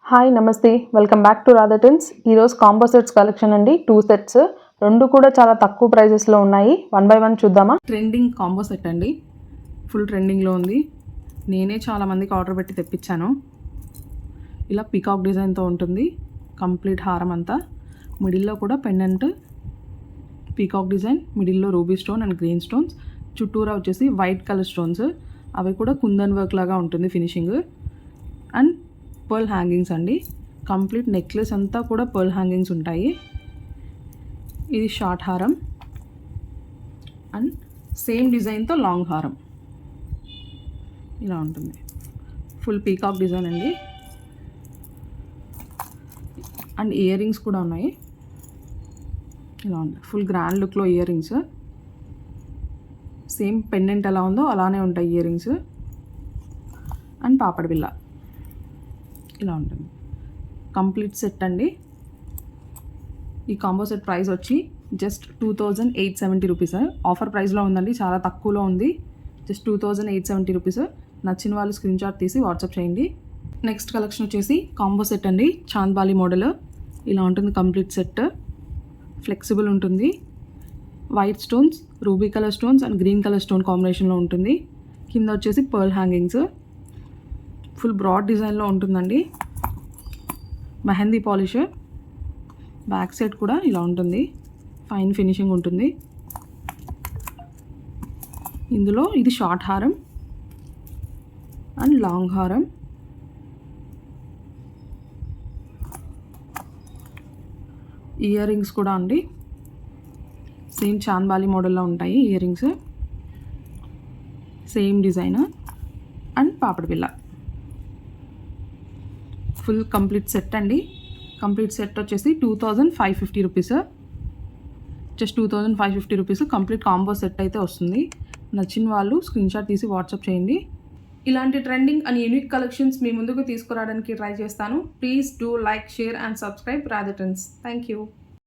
Hi నమస్తే, welcome back to Radha tens. ఈరోజు combo sets collection అండి. 2 సెట్స్, రెండు కూడా చాలా తక్కువ ప్రైజెస్లో ఉన్నాయి. 1 by 1 చూద్దామా. ట్రెండింగ్ కాంబో సెట్ అండి, ఫుల్ ట్రెండింగ్లో ఉంది. నేనే చాలా మందికి ఆర్డర్ పెట్టి తెప్పించాను. ఇలా పీకాక్ డిజైన్తో ఉంటుంది కంప్లీట్ హారం అంతా. మిడిల్లో కూడా పెండెంట్ పీకాక్ డిజైన్, మిడిల్లో ruby stone and green stones, చుట్టూరా వచ్చేసి వైట్ కలర్ స్టోన్స్, అవి కూడా కుందన్ వర్క్ లాగా ఉంటుంది ఫినిషింగ్. అండ్ పర్ల్ హ్యాంగింగ్స్ అండి, కంప్లీట్ నెక్లెస్ అంతా కూడా పర్ల్ హ్యాంగింగ్స్ ఉంటాయి. ఇది షార్ట్ హారం అండ్ సేమ్ డిజైన్తో లాంగ్ హారం ఇలా ఉంటుంది. ఫుల్ పీకాక్ డిజైన్ అండి. అండ్ ఇయర్ రింగ్స్ కూడా ఉన్నాయి. ఇలా ఉంది ఫుల్ గ్రాండ్ లుక్లో ఇయర్ రింగ్స్. సేమ్ పెండెంట్ ఎలా ఉందో అలానే ఉంటాయి ఇయర్ రింగ్స్. అండ్ పాపడ్ బిల్ల ఇలా ఉంటుంది. కంప్లీట్ సెట్ అండి. ఈ కాంబో సెట్ ప్రైస్ వచ్చి జస్ట్ 2870 రూపీస్. ఆఫర్ ప్రైస్లో ఉందండి, చాలా తక్కువలో ఉంది. Just 2870 rupees. నచ్చిన వాళ్ళు స్క్రీన్ షాట్ తీసి వాట్సాప్ చేయండి. నెక్స్ట్ కలెక్షన్ వచ్చేసి కాంబో సెట్ అండి, చాంద్బాలి మోడల్. ఇలా ఉంటుంది కంప్లీట్ సెట్. ఫ్లెక్సిబుల్ ఉంటుంది. White stones, ruby colour stones and green colour stone కాంబినేషన్లో ఉంటుంది. కింద వచ్చేసి పర్ల్ హ్యాంగింగ్స్. ఫుల్ బ్రాడ్ డిజైన్లో ఉంటుందండి. మెహందీ పాలిష్. బ్యాక్ సైడ్ కూడా ఇలా ఉంటుంది, ఫైన్ ఫినిషింగ్ ఉంటుంది. ఇందులో ఇది షార్ట్ హారం అండ్ లాంగ్ హారం. ఇయర్ రింగ్స్ కూడా అండి సేమ్ చాంద్బాలి మోడల్లో ఉంటాయి ear rings. Same design and papad బిల్ల. ఫుల్ కంప్లీట్ సెట్ అండి. కంప్లీట్ సెట్ వచ్చేసి 2550 rupees. Just 2550 rupees complete combo set అయితే వస్తుంది. నచ్చిన వాళ్ళు స్క్రీన్ షాట్ తీసి వాట్సాప్ చేయండి. ఇలాంటి ట్రెండింగ్ అండ్ యూనిక్ కలెక్షన్స్ మీ ముందుకు తీసుకురావడానికి ట్రై చేస్తాను. Please do like, share and subscribe Radha trends. Thank you.